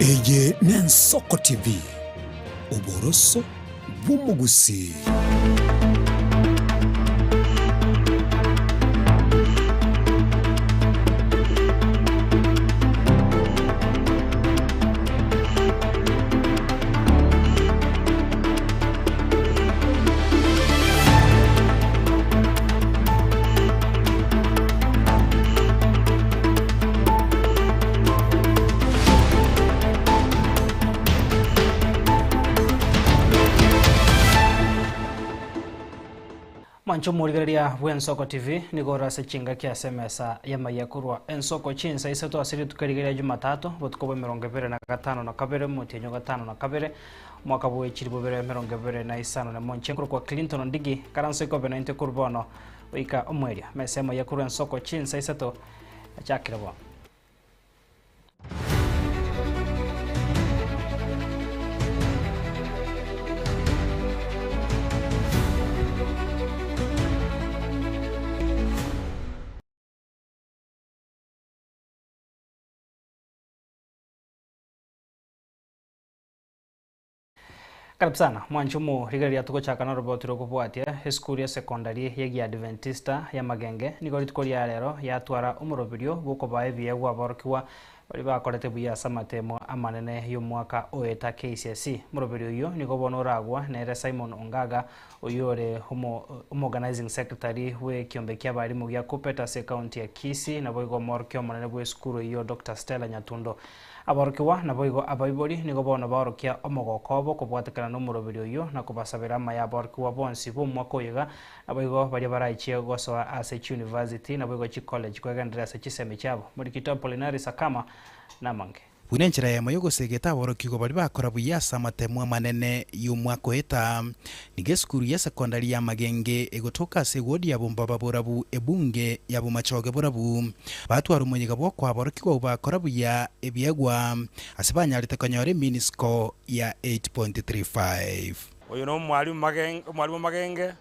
Eye n'Ensoko TV uboroso bw'umugusi. Mancho murigaria Ensoko TV nigora sechinga kia semesa ya mayakurwa Ensoko chinsa isato asiri tukarigaria Jumatatu botukobe 25 na kabere mutenyo 5 na kabere mwaka bwe chiribo bere 25 na monchenkuru kwa Clinton ndigi karanso ikobe 90 kurbono wika omweria mesema yakurwa Ensoko chinsa isato achakirwa. Karibu sana mwanchumu rigaria tuko chakana robotiro kubwatia school ya secondary ya Adventista ya Magenge nigori tukoria rero yatwara umurobirio buko baebiye gwaborokiwa bari bakorete buya samatemo amanene y'umwaka oeta KCSE murobirio yo nigo bonoragwa nere Simon Ongaga oyore organizing secretary we kiombe kya bari mu gya Kupeta county ya Kisii na boigo morkyo manene bwe school yo Dr. Stella Nyatundo aborokiwa na boigo abaibori nigo bono borokia omogokobo kubwatekana no murobirio yo na kubasabira maya aborokiwa bonsi bo mwaka oyiga aboigo bari baraichie gosoa Asech University na boigo chi college kwegendera se chiseme cyabo muri kito Polinari Sakama na mange Unenjira ya mayogo segeta aborokigo bari bakora buyasa matemo manene y'umwaka oeta nige skuru ya secondary ya Magenge egotoka segodi ya bombaba borabu ebunge ya bumachoge borabu batwara umunyiga bwo kwa aborokigo bakora buya ebyegwa asibanyarite kanyore minisco ya 8.35 oyo no mwalimu Magenge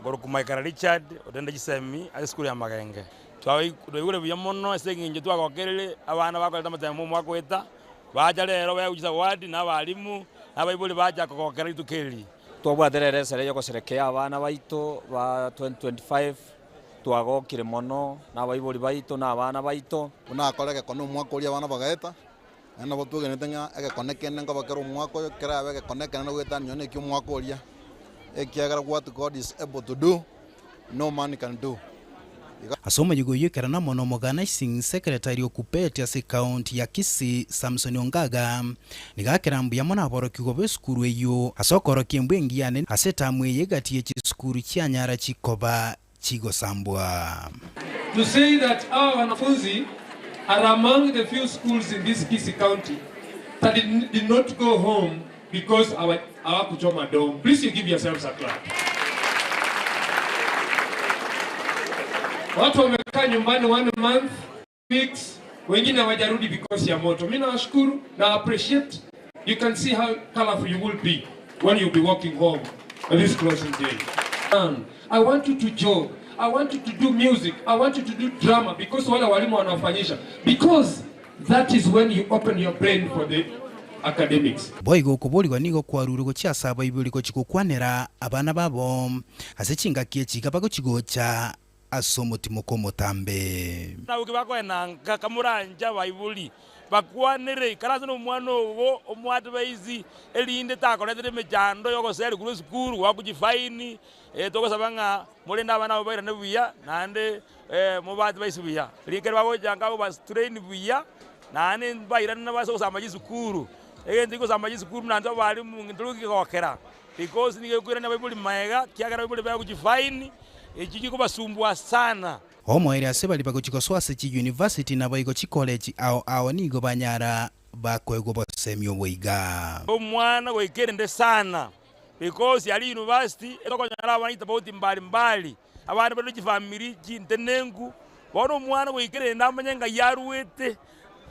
goroku Michael Richard odenda gisemi a skuru ya Magenge twigure buya mono esenginje twagokerere abana bakoleta matemo mwaka oeta baja rero bayugiza wadi n'abalimu n'abayibuli baja kokokera itukeri twabwaterere sere yo koserekea abana baito ba 2025 twagokire mono n'abayibuli baito n'abana baito unakorege kono mwaka uri abana bagaeta ena botugenete nga egekonekene ngo bakero mwaka yo kera egekonekene no gweta nyone kyo mwaka uri ekiagara what God is able to do no man can do. Asoma yugoyekera na mono organizing secretary okupete ase county ya Kisii Samson Ongaga nigakerambu ya mona aborokigo be skuru eyo asokoro kiembwengi yane asetamwe yegatiye chi skuru cyanyara chikoba chigosambwa. To say that our wanafunzi are among the few schools in this Kisii county that did not go home because our kuchoma dome. Please you give yourselves a clap. Watu wamekaa nyumbani 1 month, weeks, wengine hawajarudi because ya moto. Mimi nawashukuru na appreciate. You can see how colorful you will be when you'll be walking home on this closing day. I want you to jog. I want you to do music. I want you to do drama because wale walimu wanafanyisha. Because that is when you open your brain for the academics. Boigo kuboligwa nigo kwarurugo cyasaba ibuliko chikukwanera abana babo asechinga kiechi kabago chigocha asomotimo komotambe na ukibakwena kakamuranja bayibuli bakwanire karazo no mwana owo omwatu baizi elinde takoletere mejando yogosere kuru skuru wakujifaini tokosabanga mulenda abana abo bayira nebuya nande mubati baisubiya likere babo janga bas train buya nane bayira nabaso samaji skuru ndiko samaji skuru nanzo bali munduruki kokera because nigekura na bayibuli maega kiagara bayibuli bakujifaini ejiji kubasumbwa sana homo ere asebali bagochikoso Asech University na bayigo chi college ao nigo banyara bakwego basemyo boiga omwana wekerende sana because yali university etokonyara abanita bauti mbali abana bado chifamily chintenengu bono omwana wekerende amanyenga yaruwete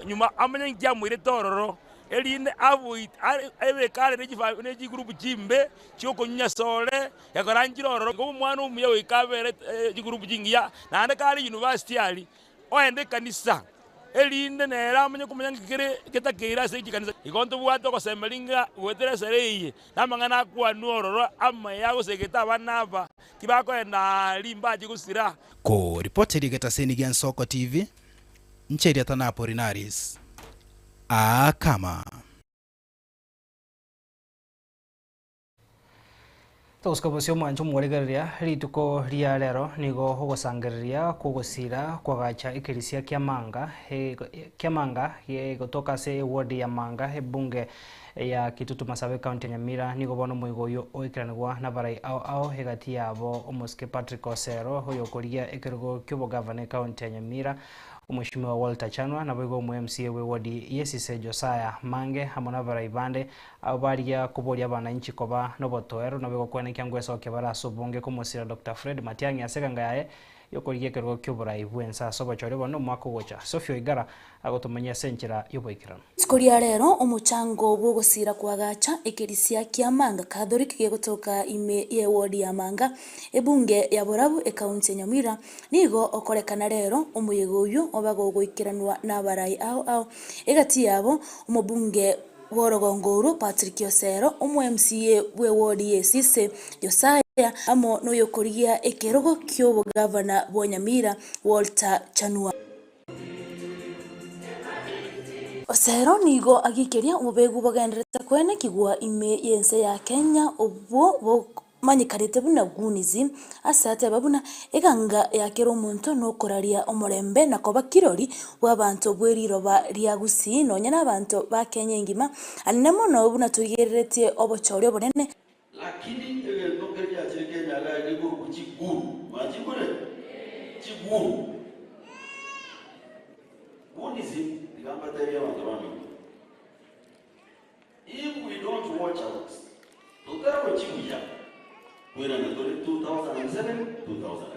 nyuma amanyenga yamwire tororo elinde avoid ebe kale neji group chimbe choko nyasole yakoranjiroro ko mwana umuye wikabere group jingiya nande kale university ali oende kanisa elinde nera amenye kumenya ngikire kitakira se ikanisa igonto bwato ko semelinga wetere sereye namangana kwa nuororo ama yago segeta banaba kibako enda limbaji gusira ko reporter getaseni gen Soko TV ncheria tanapo Rinaris kama Tuskabusio mwancho mweregeria rituko ria rero nigo hogosangiriria kugusira kwagacha ikirisia Kiamanga gotoka se ward ya Manga ebunge ya Kitutu Masawe County Nyamira nigo bono muigoyo oikiranirwa na barai ao hegati yabo omuske Patrick Osero hoyo koria ekirugo kyobo governor county ya Nyamira Mheshimiwa Walter Chanwa na bwigo mu MCA we ward Yesise Josiah Mange hamwe na barai bande abaria kuboria abananchi koba no botoero na bwigo kwene kyangweso kebara subunge kumusira Dr. Fred Matiang'i aseganga yae yokoriye kirugo ky'oburai bwensa sobochore bono mwako gocha Sophie Igara agotumanya senchira yoboikirano Skoria rero omuchango bwo gusira kwagacha ekirisia Kiamanga Catholic gegotoka ime ye ward ya Manga ebunge ya Borabu ekaunti Nyamira nigo okorekana rero omuyegoyo obagogoikiranwa nabarai ao egati yabo omubunge Worogongoro Patrick Osero omu MCA we ward Yesise Josiah amo no yokoria ekerogo kyobo governor bwa Nyamira Walter Chanwa Osero nigo agikeria umubegu bagendereta kwene kigwa ime yense ya Kenya obwo manyikarite buna gunizi asate babuna eganga yakero omuntu no koraria omorembe nakoba kirori w'abantu bweriroba ria gusi nonya n'abantu ba Kenya ngima anemo no buna tuyireretie obochori obonene lakini ndoke ya Kenya la nigo kuchiguru majibure chiguru gunizi digamba teria wantu if we don't watch out tutara chibuya kwera na 2007 2008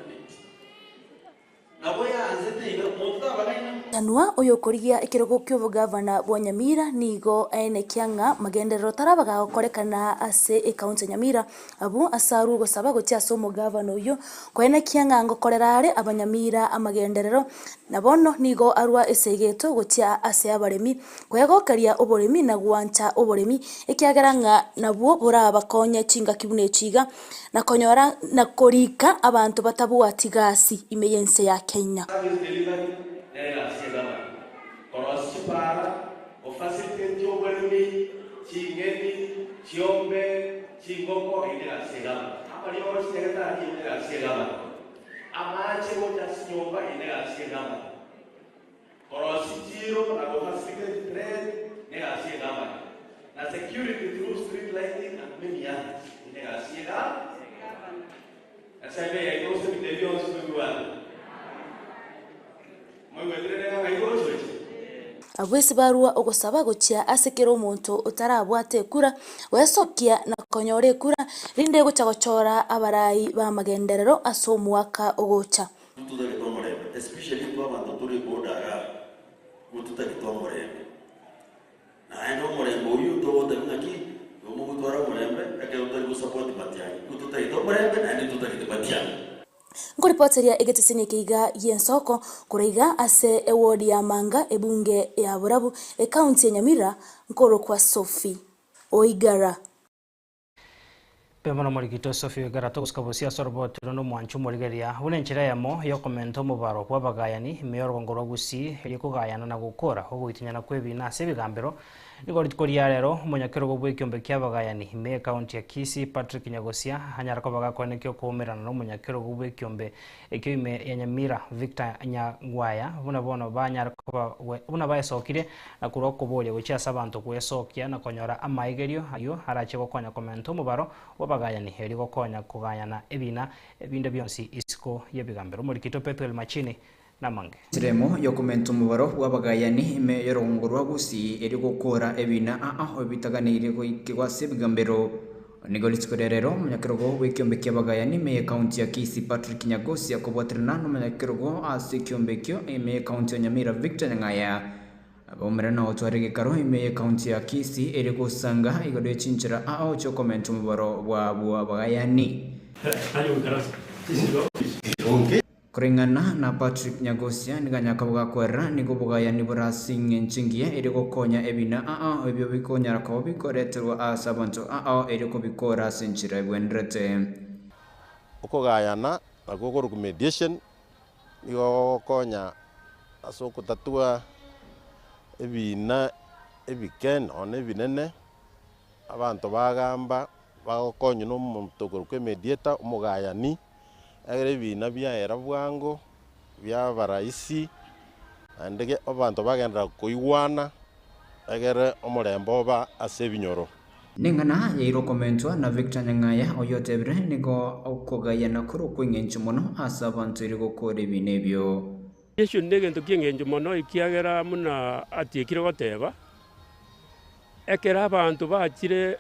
naboya azete ina monta bagaina Chanwa oyokoria ekirogo kyobo governor bwa Nyamira nigo ene kyanga magenderero tarabaga okorekana ase ekaunti Nyamira abu asaru gosaba gotia somo governor yo kwene kyanga ngokorerare abanyamira amagenderero nabono nigo arwa esegeto gotia ase abaremi kwegokaria oboremi na gwancha oboremi ekyagaranga nabwo buraba konye chinga kibune chiga na konyora na korika abantu batabuati gasi imeyense ya Kenya na security through street lighting and many others. Abwesi barua ogosaba gochia asekero omuntu utarabwate kura wesokia na konyore kura rinde gocha gochora abarai ba magenderero asomwaka ogocha especially kwa mandatory border ututakitomore na eno morembo uyu to taki yomo gutwara morembe akero to support Matiang'i ututakitomore na eno tutaki Ngoripoteria egetesini kiga yensoko kureiga ase eward ya Manga ebunge ya Borabu ekaunti ya Nyamira nkoro kwa Sophie Oigara Pemana morikito Sophie Oigara tokuskabosia sorbot rono mwanchu morigeria unenchira yamo yo komento mubaro kwa bagayani meyor gongoro gusi eliko gayana na gukora ogwitinyana kwebina sebigambero Nigorikoria rero munyakero bwo ikyombe kyabagayani me county ya Kisii Patrick Nyagosia hanyara ko bagakone kyo kumerana no munyakero bwo ikyombe ekyo ime ya Nyamira Victor Nyagwaya bono banyara ko buna bayesokire na kuroko bole gucha sabantu kwesokia na konyora amaigerio ayo harache konya komento mubaro wabagayani heri konya kugayana ebina ebinde byonsi isiko yebigambero muri kito Petrol Machine Namange. Siremo yo komento mubaro wabagayani me yorongorwa gusi eri gukora ebina bitaganire ko ikigwa sebigambero nigolitskorero munyakirogo w'ikyombe kyabagayani me county ya Kisii Patrick Nyagosia kubwatirana no munyakirogo ase kyombe kyo me county ya Nyamira Victor Ngaya abomerana otwarege karo me county ya Kisii eri gusanga igode chinchira cyo komento mubaro wa bagayani Okay. kuringana na Patrick Nyagosia niganyaka bugakwera nigo bugayani burasinge nchingie iri gukonya ebina ebyo bikonya ko bikoreterwa asabantu iri kubikora sinchira bwendrete ukugayana agogoro ku mediation nigo konya asoko tatua ebina ebiken on ebinene abantu bagamba bagokonya no mutogoro ku mediator umugayani agere bina byaera bwango bya baraisi andege abantu bagenda kuiwana agere omurembo ba asebinyoro ningana yairo komentwa na Victor Nyangaya oyotebre nigo okugayana kuru kwingenje muno asa abantu iri gukora ibinebyo yesho ndege ntukingenje muno ikiagera muna atiekire goteba ekera abantu bakire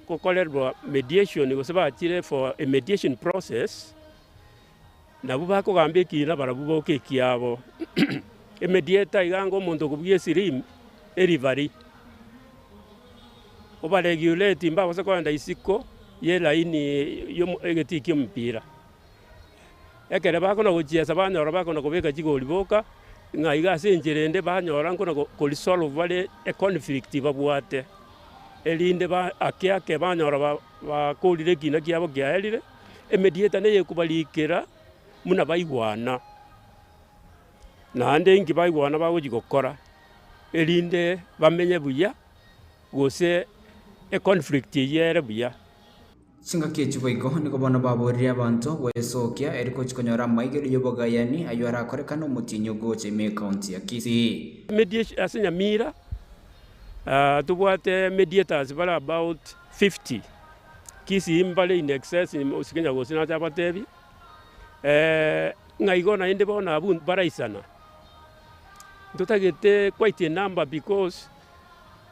kokolerwa mediation gose bakire for a mediation process nabo bakugambye kina barabubo kekiabo emediata igango muntu kubye sirim erivari oba regulate mba bose kwanda isiko ye line yo egetiki mpira ekere bakona gochiesa banyora bakona kubeka kigoli boka ngaiga senjerende banyora nkona ko resolve vale a conflict babwate elinde ba akyake banyora ba kolire kina kiabo kyaelire emediata ne yekubalikira muna baigwana nande ngi baigwana bagogikokora elinde bamenye buya gose e conflict yere buya singa kechigo igo niko bona baborire abantu wesokia eriko chikonyora maigeri yobogayani ayo arakorekana umutinyo goche me county ya Kisii mediation asenya mira tubwate mediators bala about 50 Kisii mbale in excess usikenya gose na tabatebi ngaigona inde bona abun baraisana tutagete quite a number because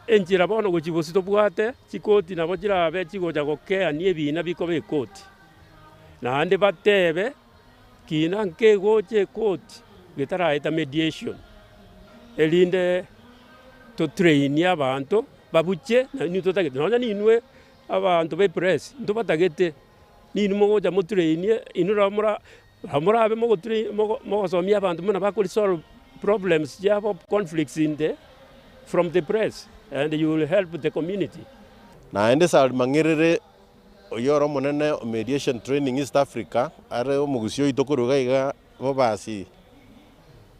enjira bona gochibosito bwate chikoti nabo jirabe chigoja gokea nie bina biko be koti na ande batebe kina nke goche koti getara eta mediation elinde to train abantu babuche na ni tutagete nona ninwe abantu be press ndo batagete nini moja mutrain inura amura abe mo somia abantu muna bakuri solve problems jabo conflicts in the from the press and you will help the community na ende sal mangirere oyoro monene mediation training East Africa are omugusio itokuruga iga bobasi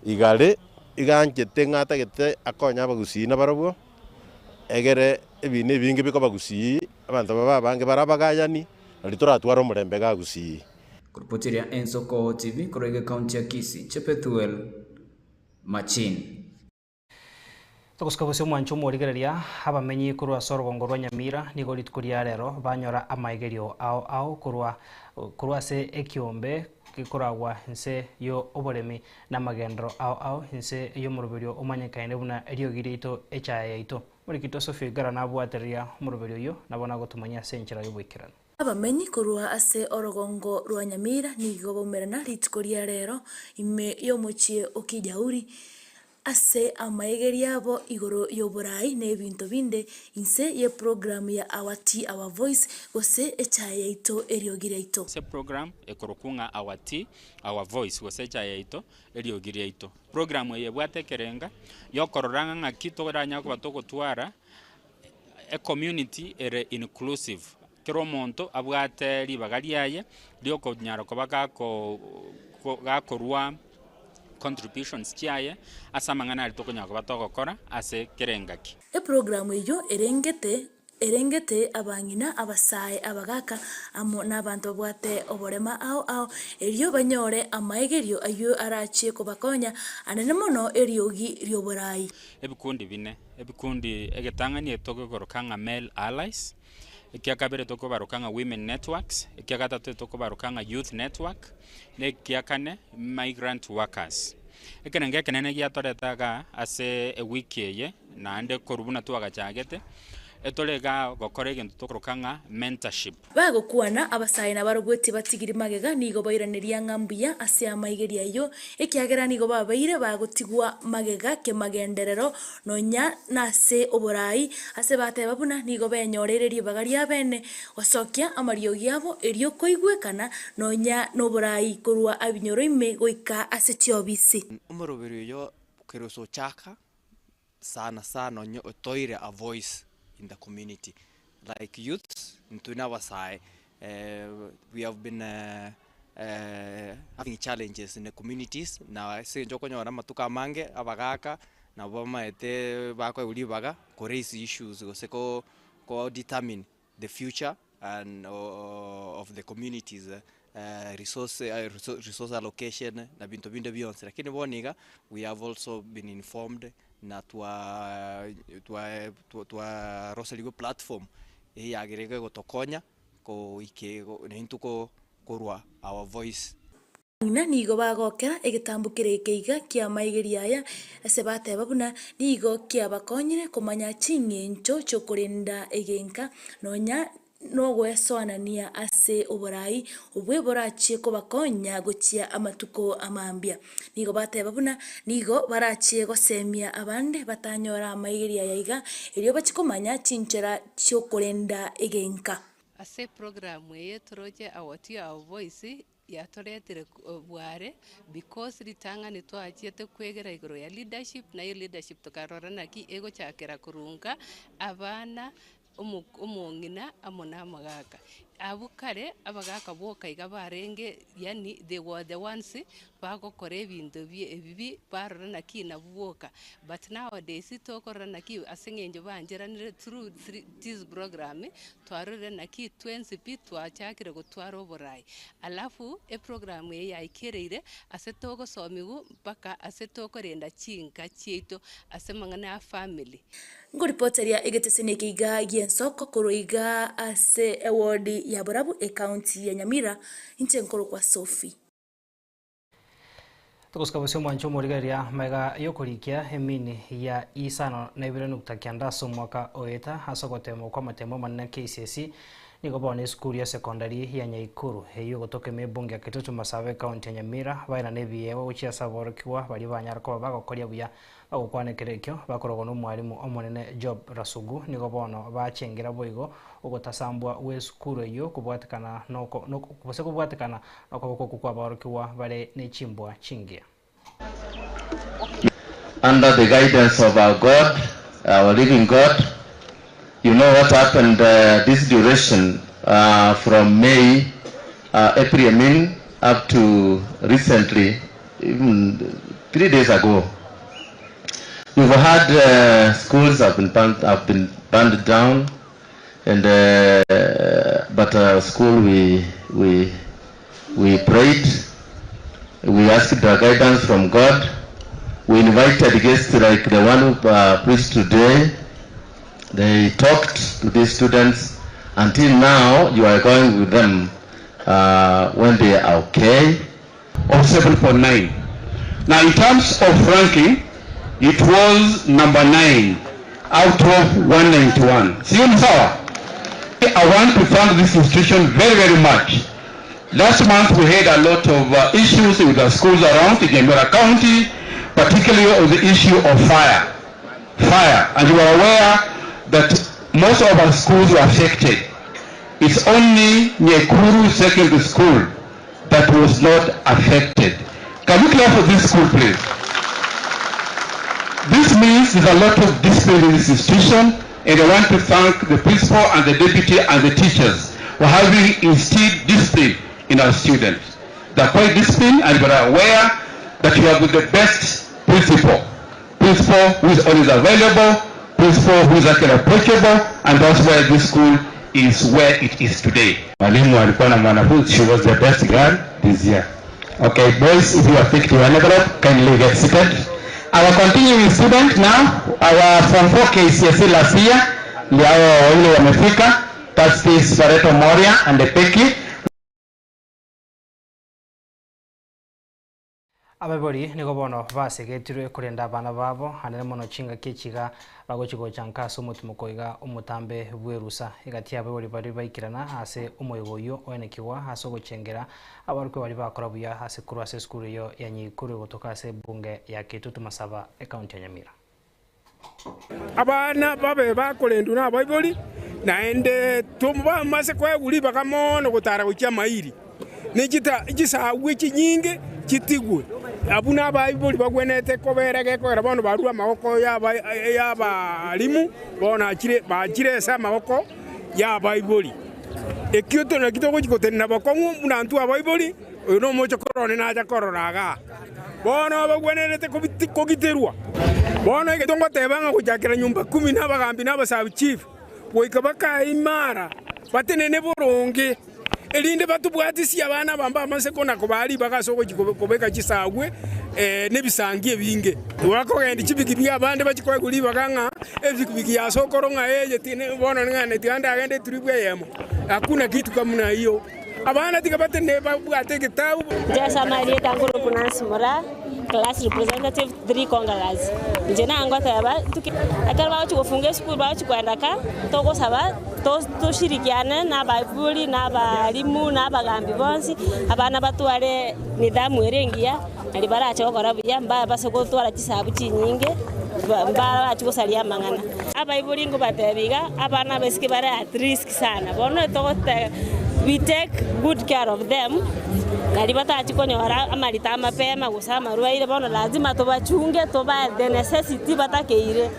igale iganjete ngata gete akonya bagusina barabo egere ebine bingi biko bagusi abantu baba bange barabagayani alitora atwara omurembe gagusi Kurpotiria Ensoko TV kurege county ya Kisii Chepethuel Machin Tukusikabusio mwancho murigereria abamenyi kurwa Sorogongo rwa Nyamira nigo ritkuria rero banyora amaigerio ao kurwa se ekiombe kikoragwa nse yo oboremi na magendro ao nse yo murubirio umanyikaine buna eriogirito echaye ito murikito Sophie Garana bwateria murubirio yo nabona gutumanya senchira y'ubwikirana abamenyi kurwa ase Orogongo rwa Nyamira nigo bomerana ritkuria rero ime yo muchie okijauri ase amaegeri yabo igoro yoborai nebintu binde inse ye program ya Our Tea Our Voice gose echaye ito eriogire ito se program ekorokunga Our Tea Our Voice gose echaye ito eriogire ito program ye bwatekerenga yokororanga ngakito ranya ko batogotwara a community ere inclusive kero monto abwate libagari yaye lioko nyaro ko bakako gakorwa contributions chiaye asamangana alitokonya ko batogokora ase kerengaki e program iyo erengete abangina abasaye abagaka amo nabantu bwate oborema ao eriyo banyore amaegerio ayo arachie ko bakonya anene mono eriogi ryoborai ebikundi egetangani etogorokanga male allies Kia kabere toko barukanga women networks, kia gatatu toko barukanga youth network, ne kia kane migrant workers. Ekenenge kenene gia toretaga ase a wiki ye naende korubuna twagachagete etorega gokora egento tokorokanga mentorship bagokuana abasaina barogwete batigiri magega nigo bairaniria ng'ambuya ase amaigeria yo ekiagera nigo babaire bagotigwa magega ke magenderero nonya nase oborai ase bateba buna nigo benyorererie bagaria bene gosokia amario giabo erio koigwekana nonya noborai korwa abinyoro ime goika ase tiobisi umurubiri yo keroso chaka sana onyo toire a voice in the community, like youth into our side. We have been having challenges in the communities. Now I say jokonyo ramatuka mange abagaka na boma ete bako ulibaga ko raise issues ko determine the future and of the communities. Resource allocation na bintu binde bionse lakini boniga we have also been informed na twa Rosaligo platform yagerege gotokonya ko ike nintuko korwa our voice ina nigo bagokera egitambukire keiga kia maigeria aya ase bateba buna nigo kia bakonyire komanya chingencho chokurinda egenka nonya no gwesoanania ase oborai obwe borachie ko bakonya gochia amatuko amambia nigo bateba buna nigo barachie gosemia abande batanyora amaigeria yaiga erio bachikomanya chinchera chokurenda egenka ase program ye toroje awati our voice ya toretere bware because ritanga ni twachiete kwegera igoro ya leadership na yo leadership tokarorana ki ego chakera kurunga abana umongina amona magaka abukare abagaka boka igabarenge yani they were the ones bagokora ebintu bibi barorana ki na buoka but nowadays tokorana ki asengenjo banjeranire through this program twarorana ki 20p twachakire gutwara oborai alafu e program ye yaikereire asetoko somigu mpaka asetokorenda chinka chieto asemangana family ngoripoteria egetesene kiga giensoko kuroiga ase award ya Borabu county ya Nyamira inchenkoro kwa Sophie tukuskabusio mwancho murigaria mega yokurikia emini ya isano na ibiro nuktakianda so mwaka oeta hasogotemo kwa matemo manna KCSE nigo bone skuli ya secondary ya Nyaikuru heyo gotoke mebunge akitutu Masawe county ya Nyamira baina nebiye wochia saborokiwa bali banyarko bagokoria buya bagukwane kerekyo bakorogo no mwarimu omonene Job Rasugu nigo bono bachengera boigo ugotasambwa we skuru yo kubwatikana no kubase kubwatikana okoboko kwa borokiwa bale ne chimbwa chingia under the guidance of our God, our living God. You know what happened this duration from May, April, up to recently, even 3 days ago. You've had schools have been burned down, and but school we prayed, we asked the guidance from God. We invited guests like the one who preached today. They talked to these students. Until now, you are going with them when they are okay. Of 7.9. Now, in terms of ranking, it was number 9 out of 191. See you, Sawa. I want to thank this institution very, very much. Last month, we had a lot of issues with the schools around in Nyamira County, particularly on the issue of fire. And you are aware that most of our schools were affected. It's only Nyekuru Secondary School that was not affected. Can you clap for this school, please? This means there's a lot of discipline in this institution, and I want to thank the principal and the deputy and the teachers for having instilled discipline in our students. They're quite disciplined, and we are aware that you have the best principal who is always available, principal who is actually approachable, and that's why this school is where it is today. Mwalimu alikuwa na mwanafunzi, she was the best girl this year. Okay, boys, if you are picked your envelope, kindly get seated. Our continuing student now, our from 4 KCSE last year, ndio wale wamefika. That's this Pareto Moria and the Peki. ababori nigo bono basegetirwe kurenda abana babo hanene mono chinga kechiga bagochigo chankaso mutumo koiga umutambe bwerusa igati ababori bari baikirana ase umoyogoyo oenekiwa ase gochengera abaruko bari bakora buya ase kuru ase skuru yo yanyikuru gotoka ase bunge ya Kitutu Masaba county ya Nyamira. Abana babe bakolendu na ababori naende tumuba mase kwa guli bakamono gutara gukia mairi nikita igisawe kinyinge kitigwe abuna ababori bagwenete koberege ko rabono barua magoko y'abalimu bona bakire sa magoko y'ababori ekyoto na kitoko gikotenna bakongu munantu ababori no mocho korone na ja kororaga bona bagwenete kogiterwa bona igetongo tebanga kujakira nyumba 10 n'abagambi n'abasabi chief boikabaka imara batenene boronge elinde batubwatisi abana bamba amaseko nako bali bagasoko kobeka kisagwe nebisangie binge wako gendi kibiki abande bakikoye kuli baganga ebikibiki ya sokoronga eje tine bona ngane tianda agende tribwe yemo hakuna kitu kama hiyo abana tikabate babwate kitabu jasa mali tanguru kunansi mora class representative 3 Congalas njena angota yaba akarwa kufunga school ba kwandaka togo saba to shirikiane na babuli na balimu na bagambi bonsi abana batware nidhamu erengia ali baracha okora buya mba basoko twara kisabu kinyinge mbara achusalia mangana abaibuli ngo batebiga abana besike bara at risk sana bono togote we take good care of them nalibata achikonyora amalita mapema gusama ruaire bono lazima tobachunge toba the necessity batakeire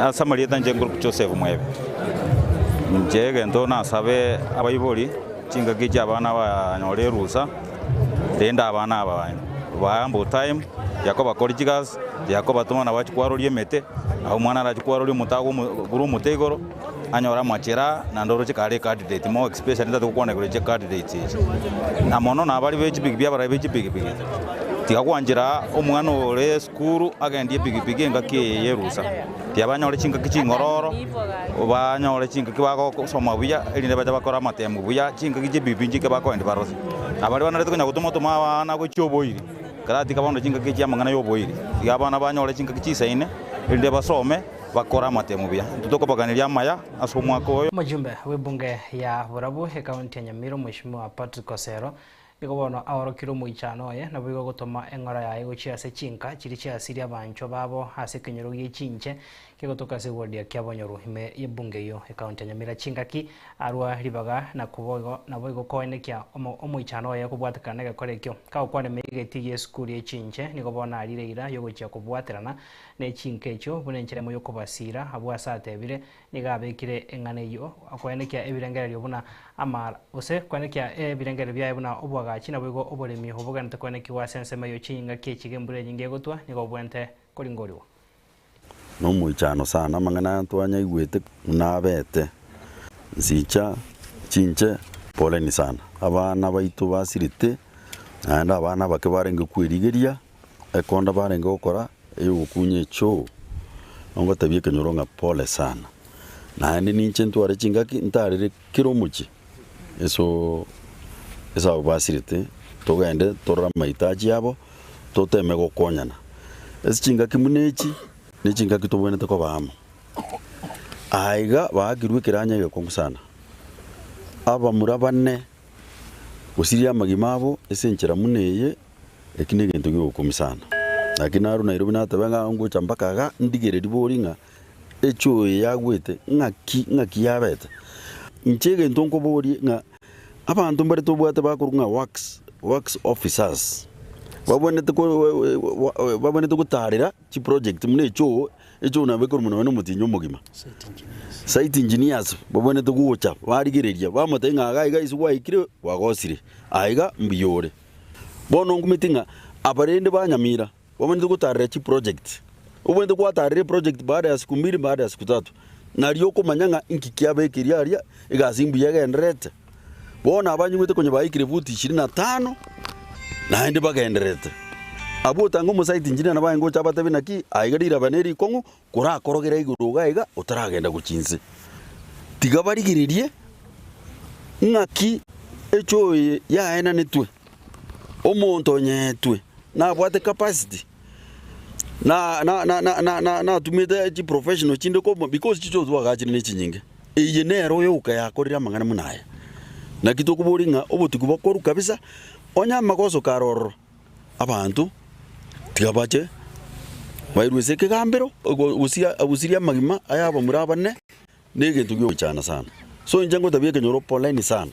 asamalieta njenguru Joseph Mwebe njege ndona sabe abayiboli chinga kija abana banyore rusa denda abana baambo time yakoba koligigas yakoba tuma na bachikwarolie mete aho mwana arachikwarolie mutago guru mutegoro anyora machera na ndoro chikale candidate mo especially ndatu kuona kule candidate na mono na bali bechi big bya bechi big tikakwanjira omwana ole skuru agendie big ngaki yerusa tiabanyore chinga kichingororo obanyore chinga kibako soma buya elinde baja bakora matemu buya chinga kije big njike bako ndi barosi abali banare tukunya gutuma tuma bana go choboiri karati kabondo chinga kichi amangana yoboiri tiabana banyore chinga kichisaine elinde basome bakora matemu bya tutoko baganiria maya asomwa koyo mujumbe webunge ya Burabu county ya Nyamira Mheshimiwa Patrick Kosero nikobono aorokiro muichano ye na bigo gutoma engora ya igochia se chinka chiri chia siria bancho babo ase kenyoro gi chinche kigotoka se wodia kya bonyoru hime yebunge yo county ya Nyamira chingaki arwa ribaga na kubogo na boigo koine kya omuichano ye kubwatakana gakorekyo ka kwane megeti ye school ye chinche nikobona arireira yo gochia kubwaterana ne chinkecho bunenchere moyo kubasira abwa satebire nigabekire engane yo akoine kya ebirengere yo buna amara ose kwane kya ebirengere bya buna obwaga china bwigo oboremi hobogana kwane kiwa sense mayo chinga kechige mbure nyinge gotwa nigobwente kolingoriwa no muichano sana mangana twanya igwete nabete nsicha chinche poleni sana abana baitu basirite anda abana bakebarenge kwirigeria ekonda barenge gukora eyokunye cho ngo tabye kenyoronga pole sana na ndi ninche ntware chingaki ntarire kiromuchi eso esa basirite togende torra mahitaji yabo toteme gukonyana esi chingaki munechi ni chingaki tobonete ko bamo aiga bagirwe kiranya yo sana aba murabane gusiria magimabo esenchera muneye ekine gento gyo komisana lakini aru Nairobi natabenga ngo chambakaga ndigereri boringa echo yagwete ngaki yabete nchege ntonko bori nga abantu mbare tobwate bakurunga works officers babonete ko tarira chi project mune echo na bekuru muno mutinyo mugima site engineers babonete gucha barigereria bamutenga agaiga iswa ikire wagosire aiga mbiyore bono ngumitinga abarende banyamira babonete gutarira chi project ubonete kwatarira project baada ya siku 2 baada ya siku 3 nariyo kumanyanga inkikia bekiria aria igazimbuye genderete bona abanyumete konye baikire vuti 25 na ende bagenderete abo tango mo site engineer nabaye ngo chabate binaki aigadira baneri kongo kura korogera iguru gaiga utaragenda guchinze tigabarigiririe ngaki echo ya ena netwe omonto nyetwe na bwate capacity na tumite chi professional chinde ko because chicho zwa gachi ne chinyinge iye nero yo ukaya korira mangana munaya na kitokuboringa obotuku bokoru kabisa onya makoso karoro abantu tigabache bairwese ke gambero usiria magima ayaba murabane negentu gyo cyana sana so injango tabye kenyoro poleni sana.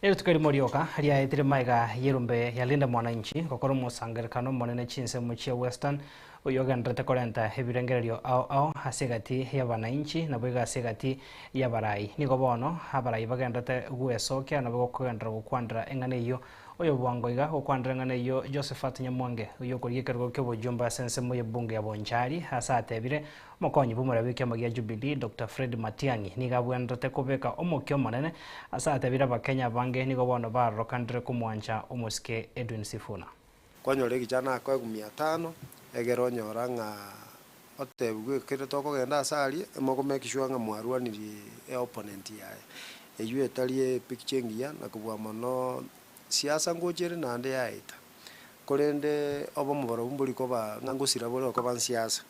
Ero tukari morioka ria etire maiga yerumbe ya Linda Mwananchi kokoro musangerkano monene chinse muchia Western uyoga ndrete korenta hebirengererio ao hasegati ya bananchi na bwiga hasegati ya barai niko bono abarai bagendete guesokia na bwo kwendra gukwandra engane iyo oyo bwangoiga gukwandra engane iyo Josephat Nyamwange uyo kuriyekergo kyo Jumba sense muye bunge ya Bonchari hasatebire mokonyi bumurabike magia Jubilee Dr. Fred Matiang'i niga bwendete kubeka omokyo manene asatebire bakenya bange niko bono barokandre kumwancha umuske Edwin Sifuna kwanyore kijana kwa 500 egero nyora nga otebwe kire toko genda asali emoko mekishwa nga mwarwaniri opponent yae eyu etalie picture ngia na kubwa mono siasa ngojere nande yaita kolende obo mubaro bumbuli ko ba ngangusira bolo ko ban siasa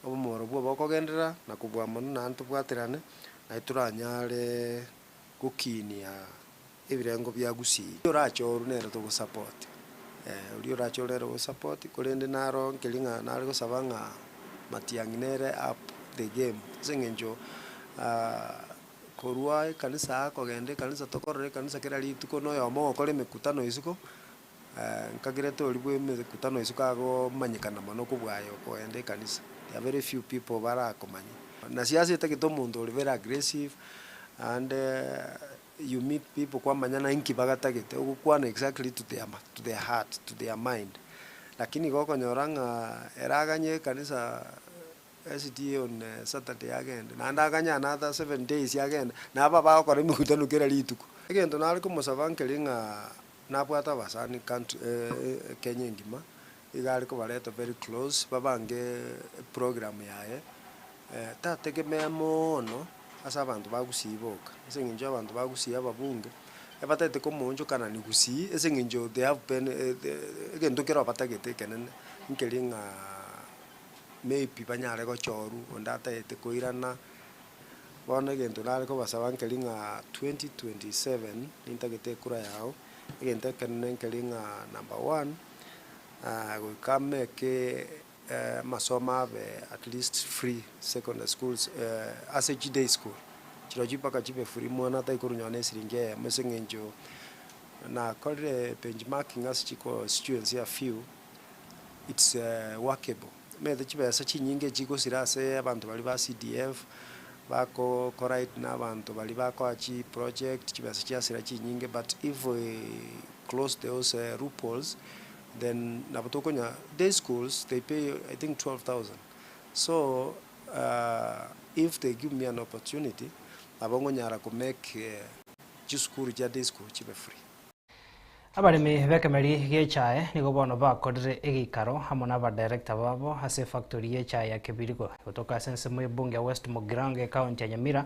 obo mubaro bwo boko gendera na kubwa mono nantu bwaterane na ituranyare gukinia ebirengo bya gusi uracho runero to support uri urachorero support kolende naro nkelinga nari go sabanga Matiang'inere up the game sengenjo korwa kanisa ko gende kanisa tokorore kanisa kerali tuko no yomo kole mekutano isuko nkagire to libwe mekutano isuko ago manyikana mano kubwayo ko ende kanisa there are very few people bara komanya na siasa itakito mundo very aggressive and you meet people kwa manyana inki bagatagete ukwana exactly to their heart to their mind lakini goko nyoranga eraganye kanisa SDA on Saturday again na ndaganya another 7 days again na aba ba ko remi kutano kera lituko egento nali ko musavankelinga na bwata basani country Kenya ngima igali ko bareta very close babange program yae tategemea mono asa abantu bagusiboka esenginjo abantu bagusiya ababunge ebatete ko monjo kana ni gusi esenginjo they have been egento kero batagete kenene nkelinga maybe banyare go choru ondata ete koirana bona egento nale ko basaba nkelinga 2027 nintagete kura yao egento kenene nkelinga number 1 go come ke masoma be at least free secondary schools as a day school chirojipa kachibe free mwana ta ikurunyane siringe mesengenjo na kore benchmarking as chiko students ya few it's workable me the chibe sa chinyinge chiko sirase abantu bali ba CDF bako correct na abantu bali bako achi project chibe sa chiasira chinyinge but if we close those loopholes then napotokonya day schools they pay I think 12,000 so if they give me an opportunity abongo nyara ko make school ja day school chibe free abarimi bekemeri gechae nigo bono bakorire egikaro hamwe n'aba director babo hase factory yechae ya Kibirigo kutoka sense mu bunge West Mugirange county ya Nyamira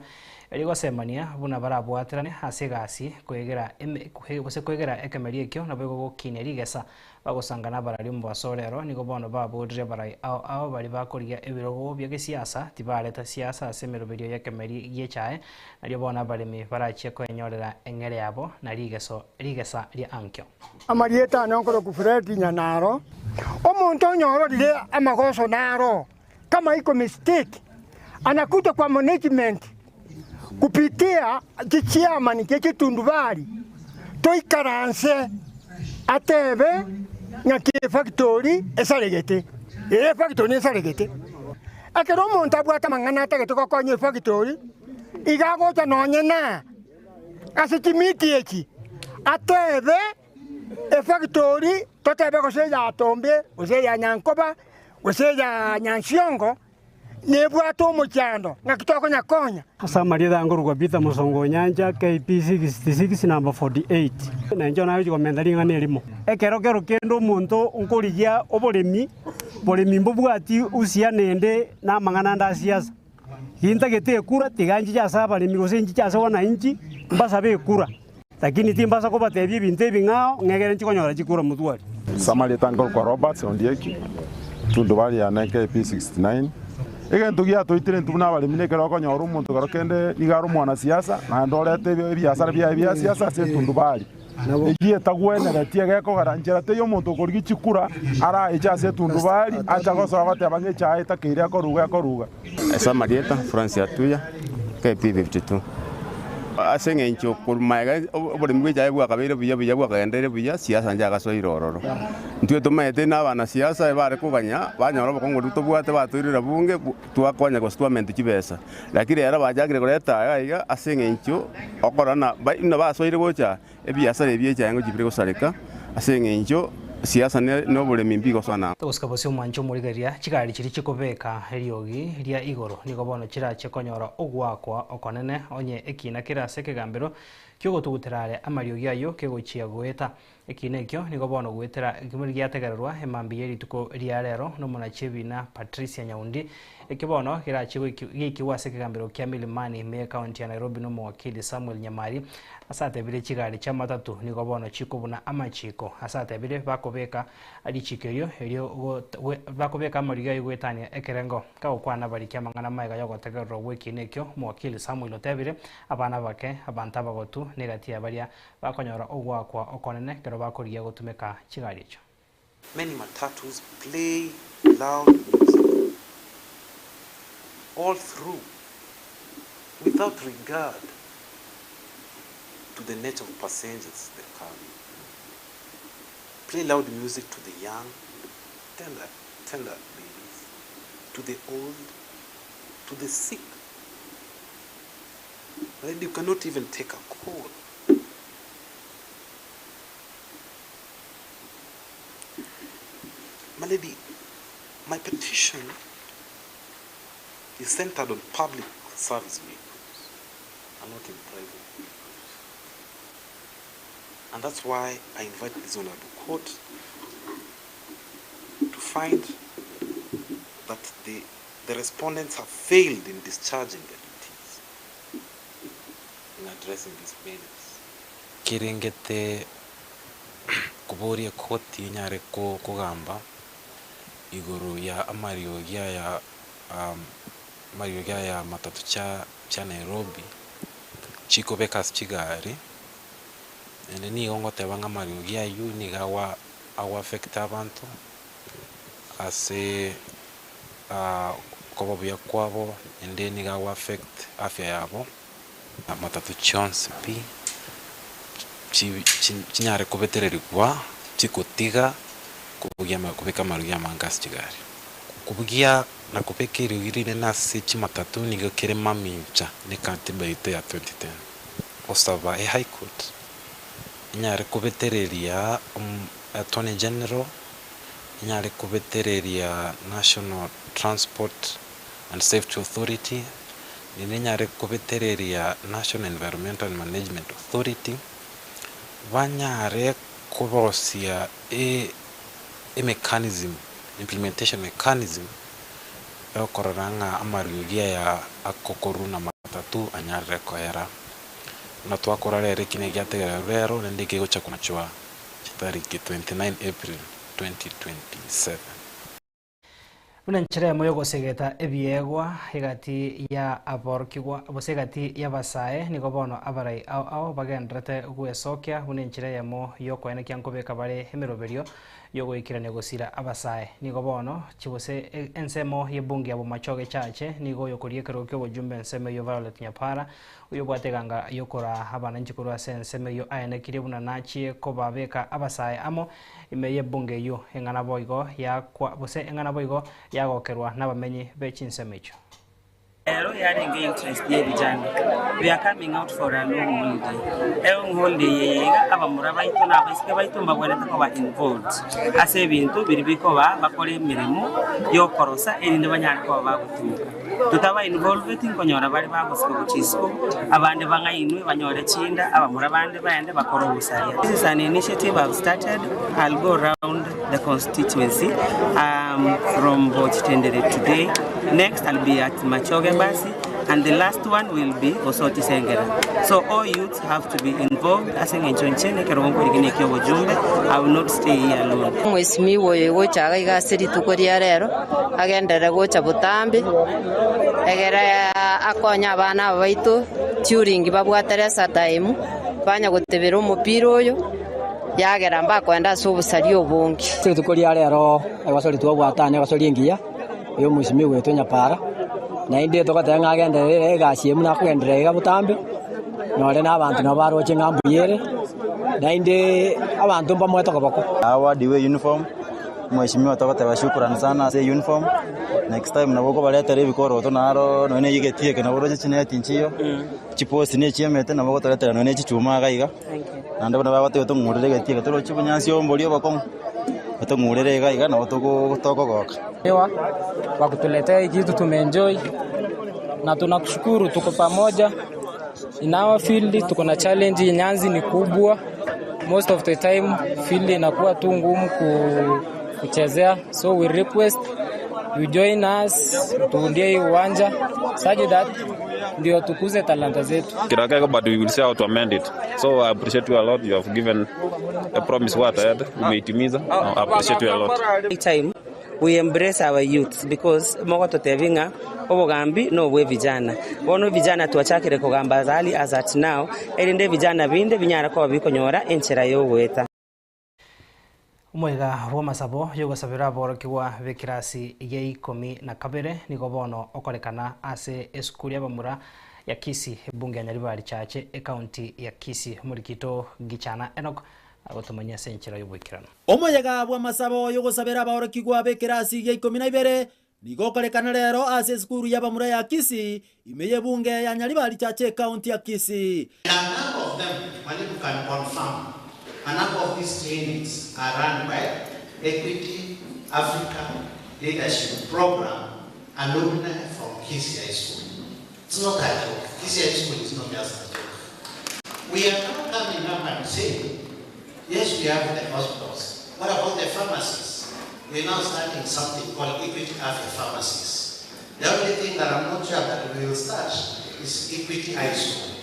erigo semania buna barabwatirane hase gasi kwegera ekemeri ekyo nabego gokineri gesa bagosangana barari mu basorero nigo bono babudire barai ao bari bakoriya ebirogo bya gisiasa tibareta siasa asemeroberio ya kemeri yechae nario bona barimi barachie kwenyorera engere yabo na rigesa ria ankyo amarieta nonkoro kufreti nyanaro omuntu onyororire amagoso naro kama iko mistake anakuja kwa management kupitia kichiamani kechitundubali toikaranse atebe nyaki factory esaregete factory esaregete akero omuntu abwata mang'ana atagete gokonya factory igagocha nonyena ase chimiti eki atebe factory totebe goseya atombe goseya nyankoba goseya nyansiongo nebwata omochando ngakitoko nyakonya asa marietha ngorugwa Peter Musongo Nyanja KP 66 number 48 na njo nayo komenda linga nelimo ekero kendo omuntu nkorigia oboremi mbobwati usia nende na mang'ana nda siasa hintagete ekura tiganji ja saba remi gosenji ja sona inchi mbasa be ekura lakini timbasa ko batebye binte bingao ngegere nchikonyora chikura mutwari Samali tango kwa Roberts Ondieki tundubali ya KP69 tugia tuitire ntuna bali mineke roko nyoru muntu garokende igaru mwana siasa na ndorete biasara bya siasa se tundubali igiye tagwene geko garanjera te yo muntu kurigi chikura ara eja se tundubali acha goso bate bange chae takire akoruga Samali France atuya KP52 asenge ncho kurmaiga obole mweja ebwa kabere buya bwa kagendere buya siasa nja gaso irororo ntwe tumete na bana siasa bare kuganya banyoro bakongo rutobwate baturira bunge twakwanya constituent kibesa lakini era bajagire kureta aiga asenge ncho okorana ino basoire gocha ebiasa nebyecha yango jibire gusareka asenge ncho siasa no bole mimbigo sana tuskabose mwancho murigaria chigari chiri chikobeka eriogi ria igoro nigo bono chira chekonyora ogwakwa okonene onye ekina kirase kigambiro kyogo tuguterare amariogi ayo kegochia gweta ekine ekyo nigo bono gwetera kimuri giategererwa emambi yeri tuko ria rero no mona chebina Patricia Nyaundi ekibono kirachigo gikiwase kigambiro kya Milimani me county ya Nairobi no mwakili Samuel Nyamari asate bire chigari cha matatu nigo bono chikobuna amachiko asate bire bakobeka ali chikeyo erio bakobeka amariga igwetania ekerengo kagokwana bari kya mangana maiga yo gotegererwa gwekinekyo mwakili Samuel Otebire abana bake abanta bagotu negatia baria bakonyora ogwakwa okonene kero bakoria gutumeka chigari echo. Many matatus play loud music all through without regard to the nature of passengers they carry. Play loud music to the young, tender ladies, to the old, to the sick. And you cannot even take a call. My lady, my petition is centered on public service vehicles and not in private vehicles. And that's why I invite this honorable court to find that the respondents have failed in discharging their duties in addressing these matters. Kirengete kuboria koti nyare kugamba iguru ya amariogia ya matatu cha Nairobi chiko bekas chigari ene ni ongote banga mariogia yu ni gawa affect abantu ase kobo bya kwabo ende ni gawa affect afya yabo matatu chance pi chinyare kubetererwa chikotiga kubeka marugia mangas chigari kubugia na kupekeri irine nasi chimatatu nigo kere mamincha ni katiba ite ya 2010 osaba high court nyare kubetereria attorney general nyare kubetereria National Transport and Safety Authority ni nyare kubetereria National Environmental Management Authority vanyare kubosia mechanism, implementation mechanism ya kororanga amariogia ya akokoru na matatu anyare koera na twakorare kine gyategera rero ndike gocha kunachwa tariki 29 April 2027. Una nchera moyo gosegeta ebiegwa igati ya aborkigwa bosegati ya basae niko bono abarai ao bagendrete gwesokia una nchera yamo yokwene kyankobeka bare hemeroberio yogo ikirane gosira abasae niko bono chibose ensemo yebungi abo machoge chache niko yokorie kerokyo bojumbe enseme yo Violet Nyapara uyo bwateganga yokora abana nchikuru enseme yo aene kiribuna nachie ko babeka abasae amo imeye bunge yo engana boigo ya kwa bose engana boigo yagokerwa n'abamenyi b'ekinsemo ekyo. Ero yarenga interest ye bijana. We are coming out for a long holiday. Long holiday abamura baito na basike baito mbaboneka ko ba involved. Ase bintu biribiko bakore mirimo yo korosa erinde banyana ko bagutuka. Tutaba involved inkonyora bari bagusiko buchisiko abande bangayinwe banyore chinda abamura bande bayande bakoro busaya. This is an initiative I've started. I'll go around the constituency from Bochitendere today. Next I'll be at Machoge Basi and the last one will be Osoti Sengera. So all youths have to be involved. I will not stay here alone. Mwesimi wo chaga igasiri tukoria rero agendere gocha butambi egera akonya abana baitu turing babwatere time banya gutebera umupira uyu yagera mbakwenda subusari obungi tukoria rero agasori twabwatane agasori ngiya uyu mwesimi wetu nyapara na inde tokatenga agendere egashie muna kugendere gabutambi nore n'abantu nabaroche ngambuyere na inde abantu mbamwe tokabako awadiwe uniform mheshimiwa tokateba shukrani sana se uniform next time naboko baletere bikoro to naro none yigetie kana boroje chine tinchiyo chiposi ne chiemete naboko toletera none chichuma gaiga nande bona bagote to ngurire getie to chibunyansi ombolio bakon to ngurire gaiga na toko goka ewa wakutuletea kitu tumeenjoy na tunakushukuru tuko pamoja. In our field tuko na challenge, nyanzi ni kubwa. Most of the time field inakuwa tu ngumu kuchezea, so we request you join us tuundie uwanja such that ndio tukuze talanta zetu. Kirakeko, but we will see how to amend it. So I appreciate you a lot. You have given a promise what I had. Umeitimiza. I appreciate you a lot. Time we embrace our youths because mogo totevinga obogambi no we vijana bono vijana tuachakire kugamba zali as at now erinde vijana binde binyara ko bikonyora enchera yo gweta umwega wa masabo yogosabira borokiwa bekirasi ye 12 nigo bono okorekana ase eskuri abamura ya Kisii bunge ya Nyaribari chache county ya Kisii murikito gichana Enoch agotumanya senchera y'ubwikirano omwega bwa masabo yogosabira borokiwa bekirasi ye 12 nigo korekana rero ase skuru y'abamura ya Kisii imeye bunge ya Nyaribari chache county ya Kisii. A number of them, Malibu can confirm, a number of these trainings are run by Equity Africa Leadership Program alumni from Kisii High School. It's not a joke. Kisii High School is not just a joke. We are now coming up and saying, yes, we have the hospitals. What about the pharmacies? We're now starting something called Equity Africa Pharmacies. The only thing that I'm not sure that we will start is Equity High School.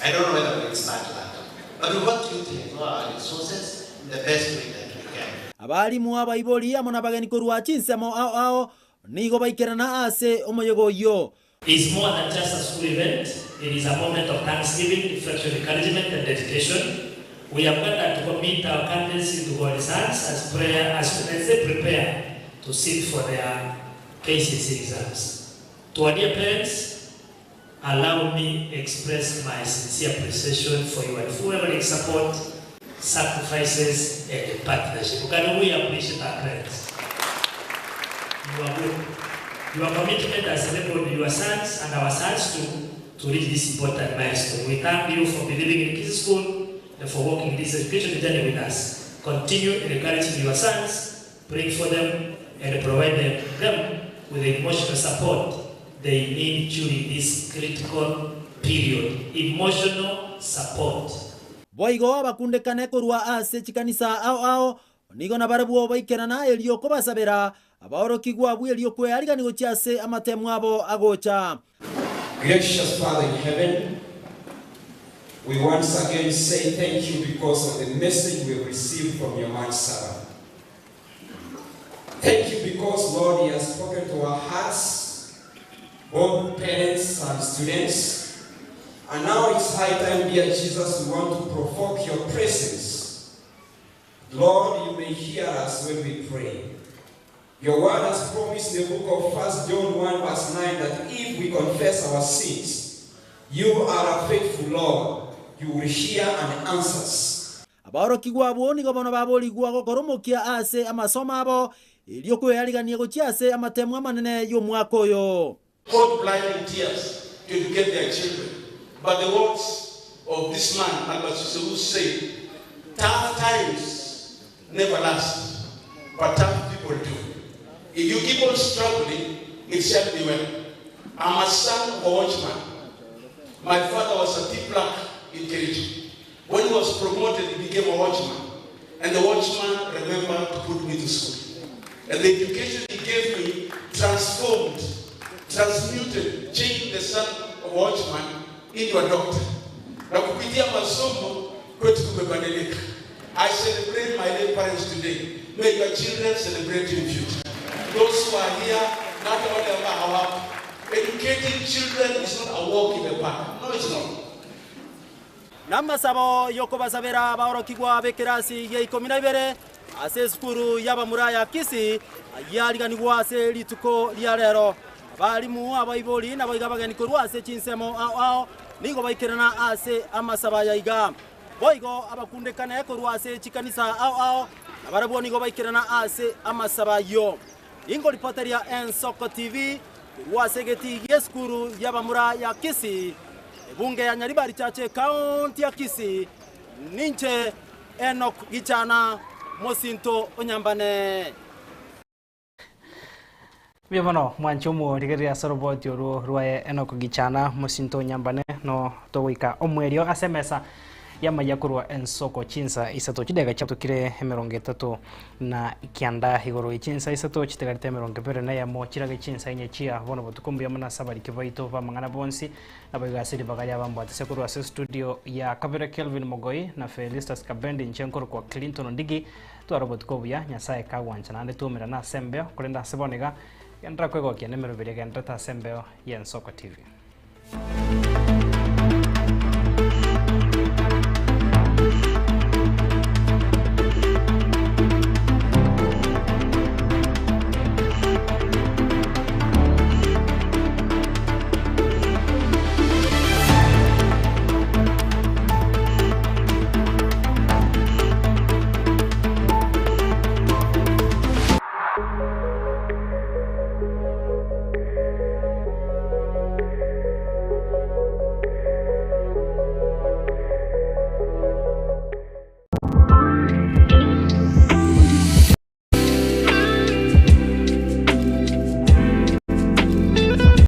I don't know whether we will start that. But we want to utilize all our resources in the best way that we can. Abalimu abaiboli amona bageni korwa chinsemo ao nigo baikerana ase omoyego yo. It's more than just a school event. It is a moment of thanksgiving, reflection, encouragement, and dedication. We have gathered to commit our candidates into God's hands as they prepare to sit for their KCSE exams. To our dear parents, allow me to express my sincere appreciation for your unwavering support, sacrifices, and partnership. Can we appreciate our parents? You are good. Your commitment has enabled your sons and our sons to reach this important milestone. We thank you for believing in Kisii School and for walking this education journey with us. Continue encouraging your sons, praying for them, and provide them with the emotional support they need during this critical period. Emotional support. Boigo bakundekane korwa ase chikanisa ao nigo na barabu baikerana elio kobasabera abaorokigwa bwe elio kwe ariga nigo chiase amatemu abo agocha. Gracious Father in heaven, we once again say thank you because of the message we have received from your man servant. Thank you because, Lord, He has spoken to our hearts, both parents and students. And now it's high time, dear Jesus, we want to provoke your presence. Lord, you may hear us when we pray. Your word has promised in the book of 1 John 1 verse 9 that if we confess our sins, you are a faithful Lord. You will hear and answer us. Abaorokigwa abo nigo bono baboligwa gokoromokia ase amasoma abo elio kwearigania gochiase amatemu amanene y'omwaka oyo. God blinding tears to get their children. But the words of this man, Albert Suseru, say, tough times never last, but tough people do. If you keep on struggling, it shall be well. I'm a son of a watchman. My father was a deep black in Kericho. When he was promoted, he became a watchman. And the watchman remembered to put me to school. And the education he gave me transformed, transmuted, changed the son watchman in your doctor. Na kupitia masomo kwetu kumebadilika. I celebrate my late parents today. May your children celebrate in future. Those who are here, not whatever hawapo. Educating children is not a walk in the park. No, it's not. Namasabo yoko basabera baorokigwa bekirasi ye 12 ase skuru yaba muraya kisi yaliganigwa ase lituko lya lero abalimu abaiboli nabaigabagani korwa ase chinsemo ao nigo baikirana ase amasaba yaiga boigo abakundekana korwa ase chikanisa ao abarabo nigo baikirana ase amasaba yo ingo ripoteria Ensoko TV wasegeti yeskuru yaba muraya kisi bunge ya Nyaribari Chache County ya Kisii ninche Enoch Gichana Mosinto Onyambane Bienveno mwanchomo rigeria soroboti oro ruaye Enoch Gichana Mosinto Onyambane no togoika omwerio asemesa yama yakurwa Ensoko chinsa isato chidega chatukire 30 na ikianda higoro ichinsa isato chitegarite 20 na yamo chirage chinsa inye chia bono botukumbya mana sabari kibaito va mangana bonsi abagasiri bagaya bambwa tesekurwa se studio ya Kabere Kelvin Mogoi na Felistas Kabendi nchenkoro kwa Clinton Ndigi twarobotukobya nyasaye kagwanchana ande tumira na sembe kurenda sebonega yandra kwego kya nemero birega ndata sembe ya Ensoko TV.